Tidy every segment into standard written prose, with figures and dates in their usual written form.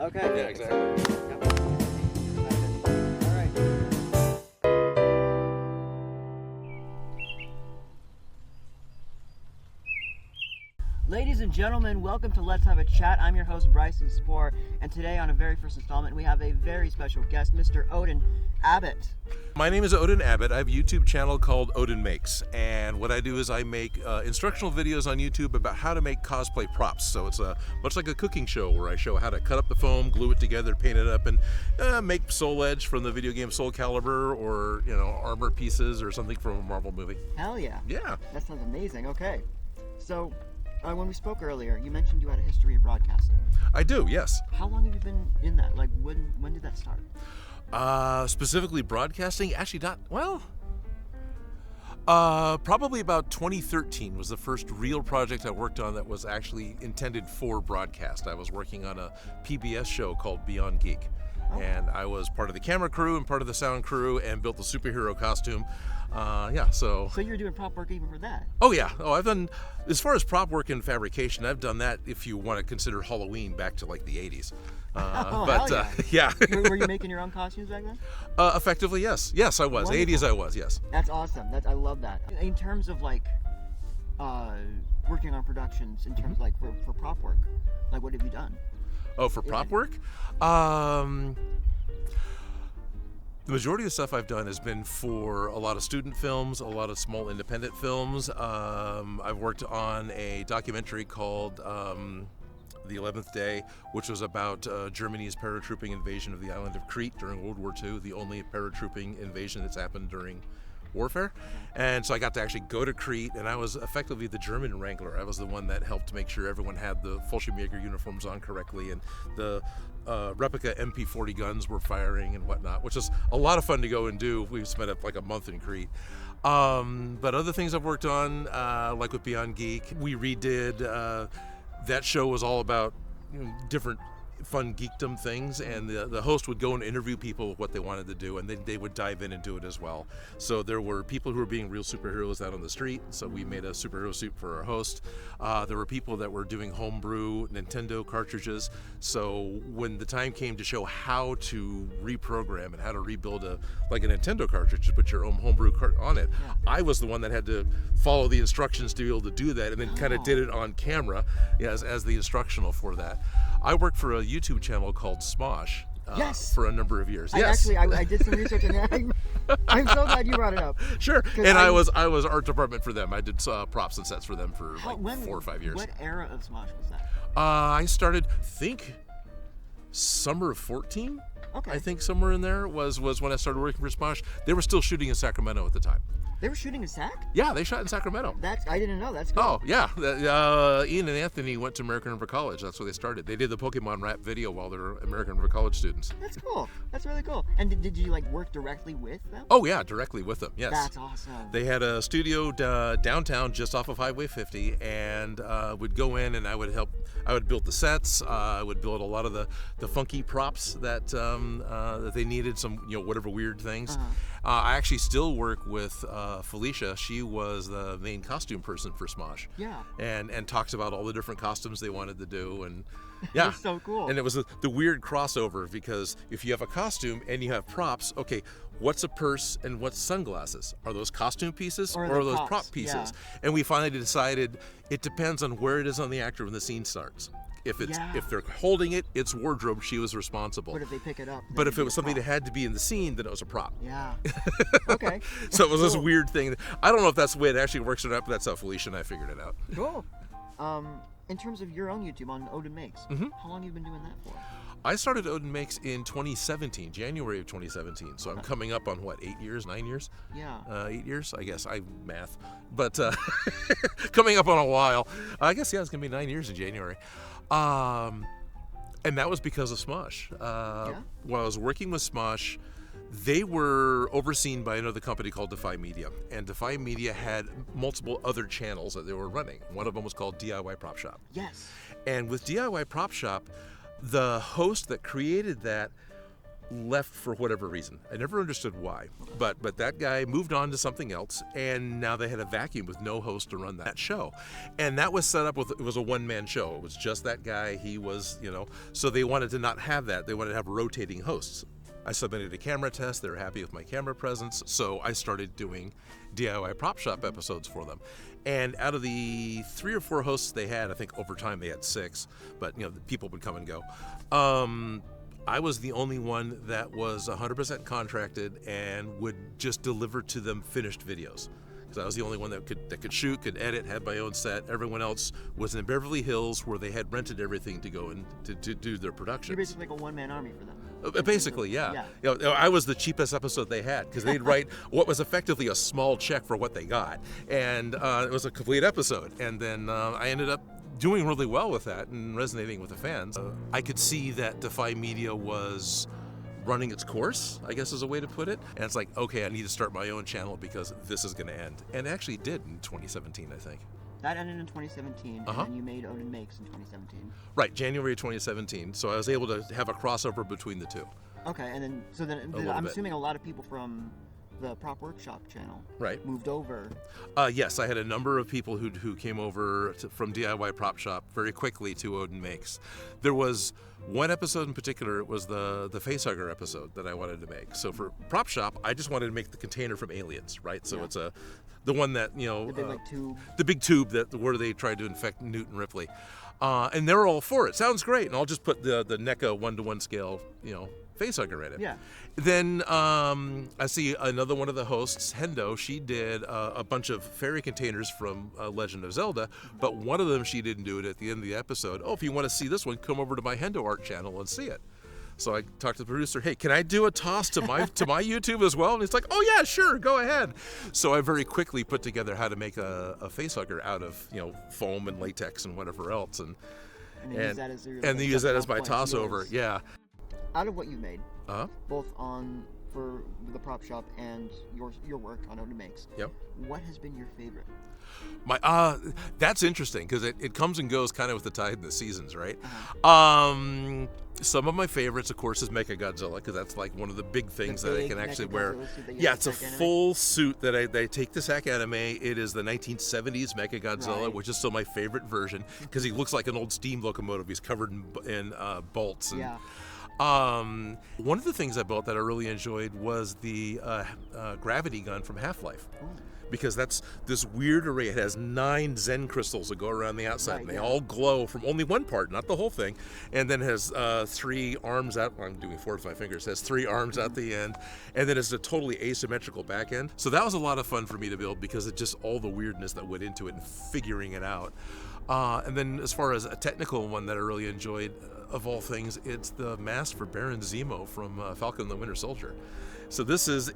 Okay. Yeah, exactly. Yep. All right. Ladies and gentlemen, welcome to Let's Have a Chat. I'm your host, Bryson Spoor, and today on a very first installment, we have a very special guest, Mr. Odin Abbott. My name is Odin Abbott. I have a YouTube channel called Odin Makes, and what I do is I make instructional videos on YouTube about how to make cosplay props. So it's much like a cooking show where I show how to cut up the foam, glue it together, paint it up, and make Soul Edge from the video game Soul Calibur, or armor pieces or something from a Marvel movie. Hell yeah. Yeah. That sounds amazing. Okay. So, when we spoke earlier, you mentioned you had a history in broadcasting. I do, yes. How long have you been in that? Like, when did that start? Specifically broadcasting, actually not, well, probably about 2013 was the first real project I worked on that was actually intended for broadcast. I was working on a PBS show called Beyond Geek. Oh. And I was part of the camera crew and part of the sound crew and built the superhero costume. So you're doing prop work even for that? Oh yeah. Oh, I've done, as far as prop work and fabrication, I've done that if you want to consider Halloween back to like the 80s. Hell Yeah. Were you making your own costumes back then? Effectively, yes. Yes, I was. Wonderful. 80s I was, yes. That's awesome. I love that. In terms of like working on productions, in terms of like for prop work, like what have you done? Oh, for prop work? The majority of the stuff I've done has been for a lot of student films, a lot of small independent films. I've worked on a documentary called The 11th Day, which was about Germany's paratrooping invasion of the island of Crete during World War II, the only paratrooping invasion that's happened during warfare. And so I got to actually go to Crete, and I was effectively the German wrangler. I was the one that helped make sure everyone had the Fallschirmjäger uniforms on correctly, and the replica MP40 guns were firing and whatnot, which was a lot of fun to go and do. We spent like a month in Crete. But other things I've worked on, like with Beyond Geek, we redid, that show was all about different fun geekdom things, and the host would go and interview people with what they wanted to do, and then they would dive in and do it as well. So there were people who were being real superheroes out on the street, so we made a superhero suit for our host. There were people that were doing homebrew Nintendo cartridges, so when the time came to show how to reprogram and how to rebuild a Nintendo cartridge to put your own homebrew cart on it, Yeah. I was the one that had to follow the instructions to be able to do that, and then kind of did it on camera as the instructional for that. I worked for a YouTube channel called Smosh Yes. for a number of years. I did some research on that. I'm so glad you brought it up. Sure. And I was art department for them. I did props and sets for them for 4 or 5 years. What era of Smosh was that? I started, summer of 14. Okay. I think somewhere in there was when I started working for Smosh. They were still shooting in Sacramento at the time. They were shooting a sack? Yeah, they shot in Sacramento. I didn't know. That's cool. Oh, yeah. Ian and Anthony went to American River College. That's where they started. They did the Pokemon rap video while they were American River College students. That's cool. That's really cool. And did you work directly with them? Oh, yeah, directly with them, yes. That's awesome. They had a studio downtown just off of Highway 50, and would go in and I would help. I would build the sets. I would build a lot of the funky props that they needed, some whatever weird things. Uh-huh. I actually still work with Felicia. She was the main costume person for Smosh. Yeah. And talks about all the different costumes they wanted to do, and yeah, That's so cool. And it was the weird crossover, because if you have a costume and you have props, okay, what's a purse and what's sunglasses? Are those costume pieces or are those props? prop pieces? Yeah. And we finally decided it depends on where it is on the actor when the scene starts. If they're holding it, it's wardrobe. She was responsible. But if they pick it up, But if it was something that had to be in the scene, then it was a prop. Yeah. Okay. So it was this Cool. weird thing. I don't know if that's the way it actually works or not, but that's how Felicia and I figured it out. Cool. In terms of your own YouTube on Odin Makes, how long have you been doing that for? I started Odin Makes in 2017, January of 2017. So I'm coming up on 8 years, 9 years? Yeah. 8 years, I guess. I math. But coming up on a while. I guess, yeah, it's going to be 9 years in January. And that was because of Smosh. While I was working with Smosh, they were overseen by another company called Defy Media. And Defy Media had multiple other channels that they were running. One of them was called DIY Prop Shop. Yes. And with DIY Prop Shop, the host that created that left for whatever reason. I never understood why, but that guy moved on to something else, and now they had a vacuum with no host to run that show. And that was set up with, it was a one-man show. It was just that guy. He was, so they wanted to not have that. They wanted to have rotating hosts. I submitted a camera test. They were happy with my camera presence, so I started doing DIY prop shop episodes for them. And out of the 3 or 4 hosts they had, I think over time they had 6, but the people would come and go. I was the only one that was 100% contracted and would just deliver to them finished videos. Because I was the only one that could shoot, could edit, had my own set. Everyone else was in Beverly Hills, where they had rented everything to go and to do their productions. You're basically like a one-man army for them. Basically, yeah. I was the cheapest episode they had, because they'd write what was effectively a small check for what they got, and it was a complete episode. And then I ended up doing really well with that and resonating with the fans. I could see that Defy Media was running its course, I guess is a way to put it. And it's like, okay, I need to start my own channel because this is going to end. And it actually did in 2017, I think. That ended in 2017, and then you made Odin Makes in 2017. Right, January 2017. So I was able to have a crossover between the two. Okay, and then I'm assuming a lot of people from the Prop Workshop channel moved over. Yes, I had a number of people who came over from DIY Prop Shop very quickly to Odin Makes. There was one episode in particular. It was the facehugger episode that I wanted to make. So for Prop Shop, I just wanted to make the container from Aliens, right? So it's the one that the big tube, the big tube where they tried to infect Newt and Ripley, and they were all for it. Sounds great, and I'll just put the NECA 1-to-1 scale, facehugger in it. Yeah. Then I see another one of the hosts, Hendo. She did a bunch of fairy containers from Legend of Zelda, but one of them she didn't do it at the end of the episode. Oh, if you want to see this one, come over to my Hendo Art channel and see it. So I talked to the producer, hey, can I do a toss to my YouTube as well? And he's like, oh yeah, sure, go ahead. So I very quickly put together how to make a facehugger out of foam and latex and whatever else, and use that as my toss over. Yeah. Out of what you made, both for the Prop Shop and your work on Odin Makes, what has been your favorite? That's interesting, because it comes and goes kind of with the tide and the seasons, right? Some of my favorites, of course, is Mechagodzilla, because that's like one of the big things that I can actually wear. Yeah, it's a full suit that I take to SAC Anime. It is the 1970s Mechagodzilla, which is still my favorite version, because he looks like an old steam locomotive. He's covered in bolts. And, one of the things I built that I really enjoyed was the gravity gun from Half-Life. Because that's this weird array. It has 9 Zen crystals that go around the outside, and they all glow from only one part, not the whole thing. And then has 3 arms out. I'm doing 4 with my fingers. It has 3 arms at the end, and then it's a totally asymmetrical back end. So that was a lot of fun for me to build, because it's just all the weirdness that went into it and figuring it out. And then as far as a technical one that I really enjoyed, of all things, it's the mask for Baron Zemo from Falcon and the Winter Soldier. So this is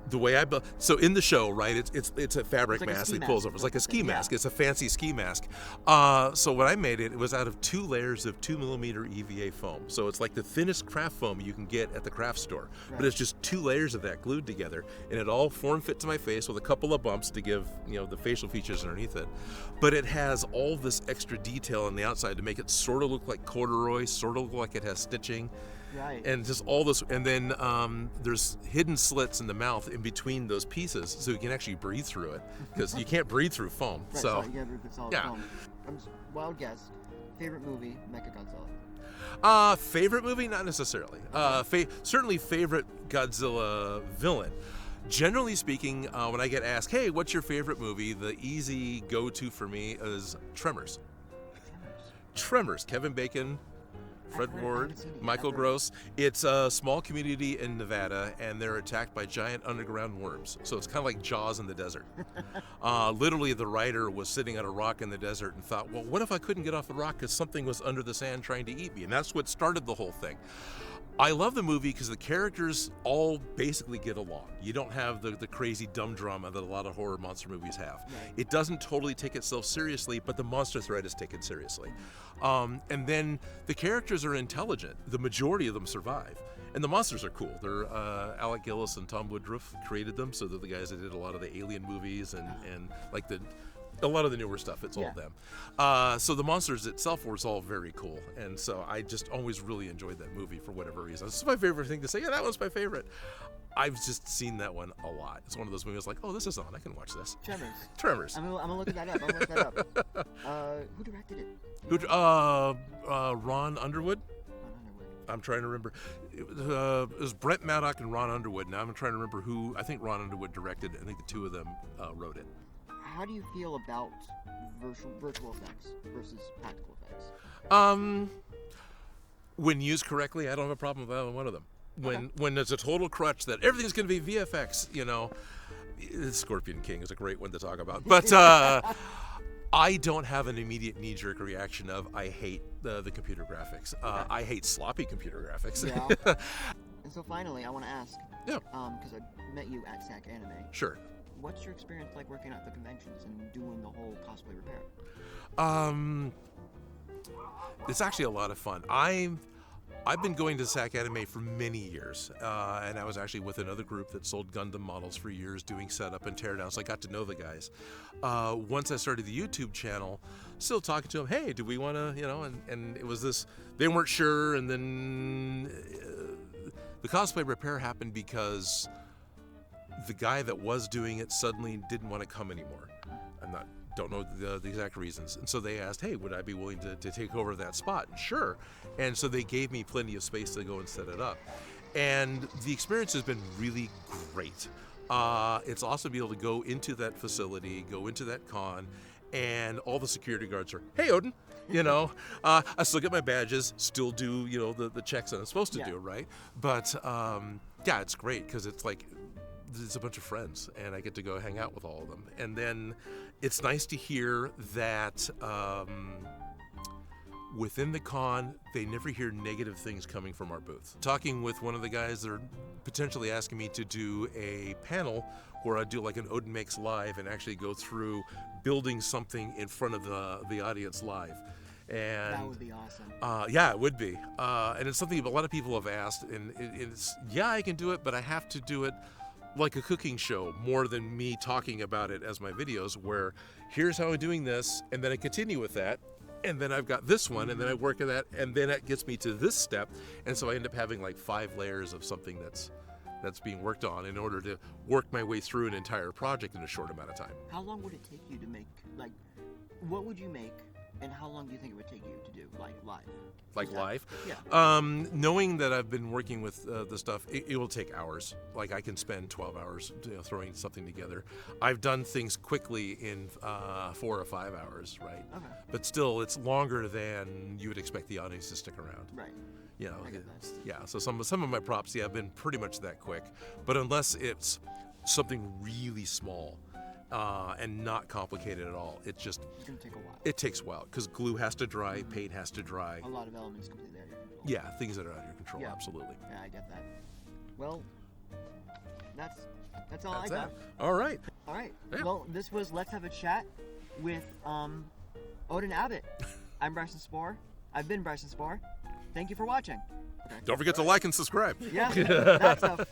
the way I built. So in the show, right, it's a fabric mask that pulls over. It's like a ski mask. It's a fancy ski mask. So when I made it, it was out of 2 layers of 2mm EVA foam. So it's like the thinnest craft foam you can get at the craft store. But it's just 2 layers of that glued together, and it all form-fit to my face with a couple of bumps to give the facial features underneath it. But it has all this extra detail on the outside to make it sort of look like corduroy, sort of look like it has stitching. Right. And just all this, and then there's hidden slits in the mouth in between those pieces, so you can actually breathe through it, because you can't breathe through foam. Right, so you can't breathe through solid foam. Wild guess. Favorite movie, Mechagodzilla? Favorite movie, not necessarily. Certainly favorite Godzilla villain. Generally speaking, when I get asked, hey, what's your favorite movie, the easy go-to for me is Tremors. Tremors. Kevin Bacon, Fred Ward, Michael Gross. It's a small community in Nevada, and they're attacked by giant underground worms. So it's kind of like Jaws in the desert. Literally, the writer was sitting on a rock in the desert and thought, well, what if I couldn't get off the rock because something was under the sand trying to eat me? And that's what started the whole thing. I love the movie because the characters all basically get along. You don't have the crazy dumb drama that a lot of horror monster movies have. Right. It doesn't totally take itself seriously, but the monster threat is taken seriously. And then the characters are intelligent. The majority of them survive. And the monsters are cool. They're Alec Gillis and Tom Woodruff created them, so they're the guys that did a lot of the Alien movies and like the A lot of the newer stuff, it's all Yeah. them. So the monsters itself was all very cool, and so I just always really enjoyed that movie for whatever reason. This is my favorite thing to say. Yeah, that one's my favorite. I've just seen that one a lot. It's one of those movies like, oh, this is on. I can watch this. Tremors. I'm gonna look that up. Who directed it? Ron Underwood. I'm trying to remember. It was Brent Maddock and Ron Underwood. Now I'm trying to remember who. I think Ron Underwood directed it. I think the two of them wrote it. How do you feel about virtual effects versus practical effects? When used correctly, I don't have a problem with either one of them. When there's a total crutch that everything's going to be VFX, Scorpion King is a great one to talk about. But I don't have an immediate knee-jerk reaction of I hate the computer graphics. I hate sloppy computer graphics. Yeah. And so finally, I want to ask. Yeah. Because I met you at SAC Anime. Sure. What's your experience like working at the conventions and doing the whole cosplay repair? It's actually a lot of fun. I've been going to SAC Anime for many years, and I was actually with another group that sold Gundam models for years, doing setup and teardown, so I got to know the guys. Once I started the YouTube channel, still talking to them, hey, do we want to, and it was this, they weren't sure, and then the cosplay repair happened because the guy that was doing it suddenly didn't want to come anymore. Don't know the exact reasons. And so they asked, hey, would I be willing to take over that spot? And sure. And so they gave me plenty of space to go and set it up. And the experience has been really great. It's awesome to be able to go into that facility, go into that con, and all the security guards are, hey, Odin, I still get my badges, still do, the checks that I'm supposed to do, right? But yeah, it's great because it's like, it's a bunch of friends, and I get to go hang out with all of them. And then it's nice to hear that within the con, they never hear negative things coming from our booth. Talking with one of the guys, they're potentially asking me to do a panel where I do like an Odin Makes Live and actually go through building something in front of the audience live. And that would be awesome. Yeah, it would be. And it's something a lot of people have asked, and it's, I can do it, but I have to do it like a cooking show more than me talking about it as my videos, where here's how I'm doing this, and then I continue with that, and then I've got this one, and then I work at that, and then that gets me to this step, and so I end up having like 5 layers of something that's being worked on in order to work my way through an entire project in a short amount of time. How long would it take you to make, what would you make, and how long do you think it would take you to do, live? Live? Yeah. Knowing that I've been working with the stuff, it will take hours. Like, I can spend 12 hours throwing something together. I've done things quickly in 4 or 5 hours, right? Okay. But still, it's longer than you would expect the audience to stick around. Right. I get that. Yeah, so some of my props, have been pretty much that quick. But unless it's something really small, and not complicated at all. It's gonna take a while. It takes a while because glue has to dry, paint has to dry. A lot of elements completely out of your control. Yeah, things that are out of your control. Yeah. Absolutely. Yeah, I get that. Well, that's all I got. All right. Yeah. Well, this was Let's Have a Chat with Odin Abbott. I'm Bryson Spohr. I've been Bryson Spohr. Thank you for watching. Don't forget to like and subscribe. Yeah, that stuff.